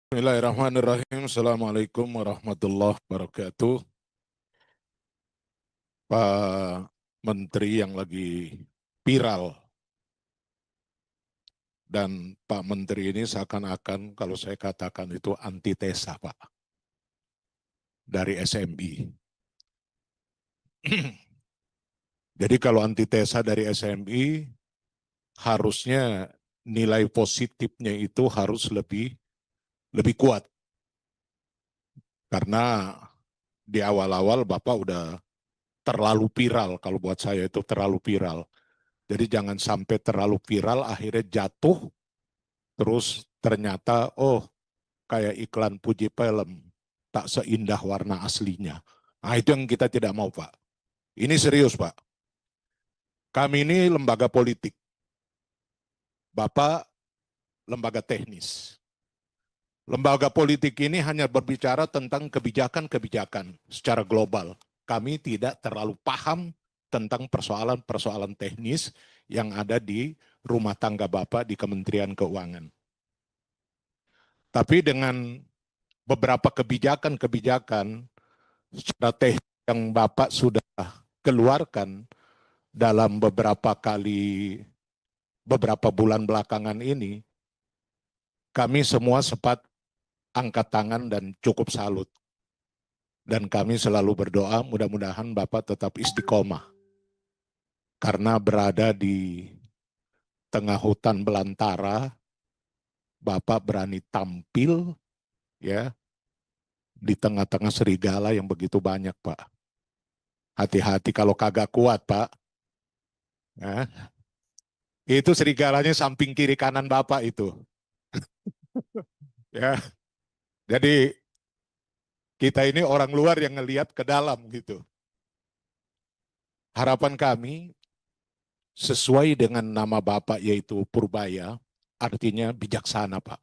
Bismillahirrahmanirrahim. Assalamualaikum warahmatullahi wabarakatuh. Pak Menteri yang lagi viral, dan Pak Menteri ini seakan-akan kalau saya katakan itu antitesa Pak, dari SMI. Jadi kalau antitesa dari SMI, harusnya nilai positifnya itu harus lebih kuat. Karena di awal-awal Bapak udah terlalu viral, kalau buat saya itu terlalu viral. Jadi jangan sampai terlalu viral akhirnya jatuh, terus ternyata kayak iklan Puji film, tak seindah warna aslinya. Nah itu yang kita tidak mau Pak. Ini serius Pak. Kami ini lembaga politik. Bapak lembaga teknis. Lembaga politik ini hanya berbicara tentang kebijakan-kebijakan secara global. Kami tidak terlalu paham tentang persoalan-persoalan teknis yang ada di rumah tangga Bapak di Kementerian Keuangan. Tapi dengan beberapa kebijakan-kebijakan strategi yang Bapak sudah keluarkan dalam beberapa bulan belakangan ini, kami semua sempat angkat tangan dan cukup salut. Dan kami selalu berdoa mudah-mudahan Bapak tetap istiqomah. Karena berada di tengah hutan belantara, Bapak berani tampil ya di tengah-tengah serigala yang begitu banyak Pak. Hati-hati kalau kagak kuat Pak. Ya. Itu serigalanya samping kiri kanan Bapak itu. Ya. Jadi kita ini orang luar yang ngelihat ke dalam gitu. Harapan kami sesuai dengan nama Bapak yaitu Purbaya, artinya bijaksana Pak.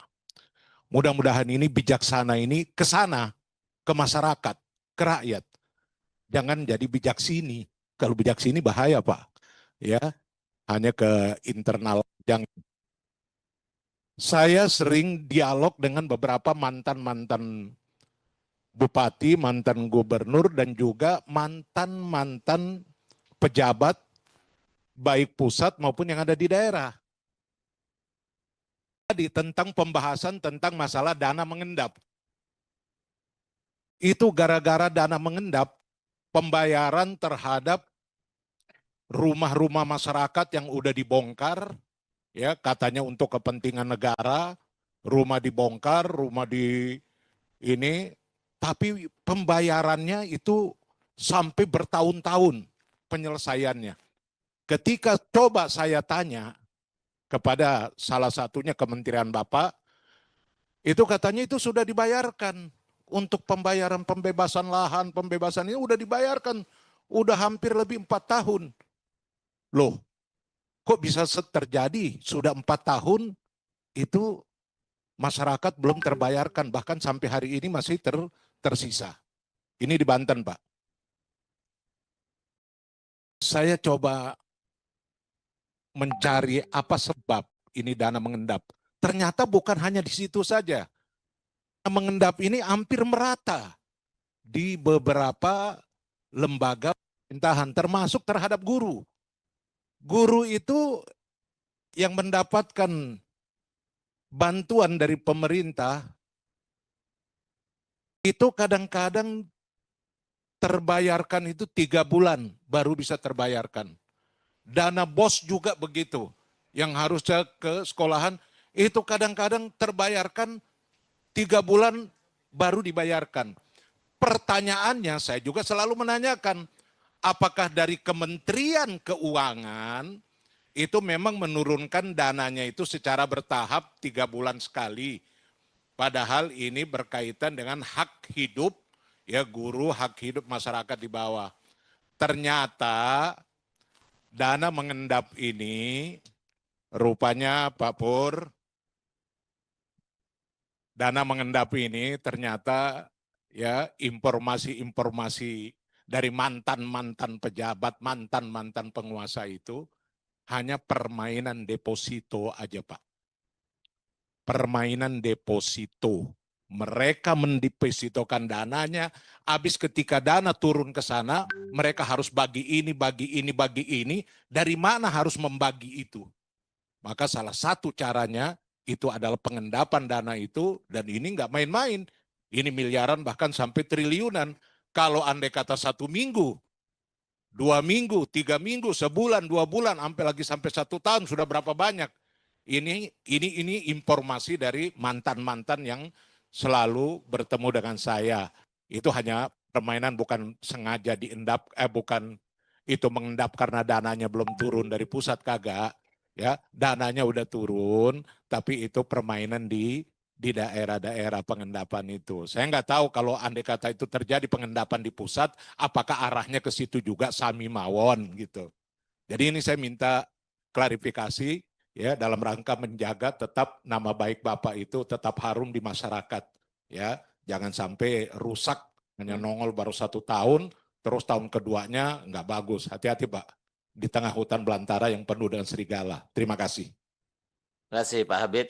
Mudah-mudahan ini bijaksana ini ke sana, ke masyarakat, ke rakyat. Jangan jadi bijaksini. Kalau bijaksini bahaya Pak. Ya, hanya ke internal. Yang saya sering dialog dengan beberapa mantan-mantan bupati, mantan gubernur, dan juga mantan-mantan pejabat, baik pusat maupun yang ada di daerah. Tadi tentang pembahasan tentang masalah dana mengendap. Itu gara-gara dana mengendap, pembayaran terhadap rumah-rumah masyarakat yang udah dibongkar, ya katanya untuk kepentingan negara, rumah dibongkar, rumah di ini, tapi pembayarannya itu sampai bertahun-tahun penyelesaiannya. Ketika coba saya tanya kepada salah satunya Kementerian Bapak, itu katanya itu sudah dibayarkan. Untuk pembayaran pembebasan lahan, pembebasan ini udah dibayarkan. Udah hampir lebih 4 tahun. Loh, kok bisa terjadi? Sudah 4 tahun itu masyarakat belum terbayarkan. Bahkan sampai hari ini masih tersisa. Ini di Banten, Pak. Saya coba mencari apa sebab ini dana mengendap. Ternyata bukan hanya di situ saja. Dana mengendap ini hampir merata di beberapa lembaga pemerintahan, termasuk terhadap guru. Guru itu yang mendapatkan bantuan dari pemerintah, itu kadang-kadang terbayarkan itu 3 bulan baru bisa terbayarkan. Dana BOS juga begitu, yang harusnya ke sekolahan, itu kadang-kadang terbayarkan 3 bulan baru dibayarkan. Pertanyaannya saya juga selalu menanyakan, apakah dari Kementerian Keuangan itu memang menurunkan dananya itu secara bertahap 3 bulan sekali. Padahal ini berkaitan dengan hak hidup, ya guru, hak hidup masyarakat di bawah. Ternyata dana mengendap ini rupanya Pak Pur, dana mengendap ini ternyata ya informasi-informasi dari mantan-mantan pejabat, mantan-mantan penguasa itu hanya permainan deposito aja Pak. Permainan deposito. Mereka mendepositokan dananya, habis ketika dana turun ke sana, mereka harus bagi ini, bagi ini, bagi ini. Dari mana harus membagi itu? Maka salah satu caranya itu adalah pengendapan dana itu, dan ini nggak main-main. Ini miliaran bahkan sampai triliunan. Kalau andai kata 1 minggu, 2 minggu, 3 minggu, sebulan, 2 bulan, sampai 1 tahun sudah berapa banyak? Ini informasi dari mantan-mantan yang selalu bertemu dengan saya. Itu hanya permainan, bukan sengaja diendap, bukan itu mengendap karena dananya belum turun dari pusat, kagak. Ya, dananya udah turun, tapi itu permainan di daerah-daerah pengendapan itu. Saya nggak tahu kalau andai kata itu terjadi pengendapan di pusat, apakah arahnya ke situ juga Sami Mawon gitu. Jadi ini saya minta klarifikasi ya, dalam rangka menjaga tetap nama baik Bapak itu tetap harum di masyarakat ya. Jangan sampai rusak hanya nongol baru 1 tahun, terus tahun keduanya nggak bagus. Hati-hati Pak, di tengah hutan belantara yang penuh dengan serigala. Terima kasih. Terima kasih Pak Habib.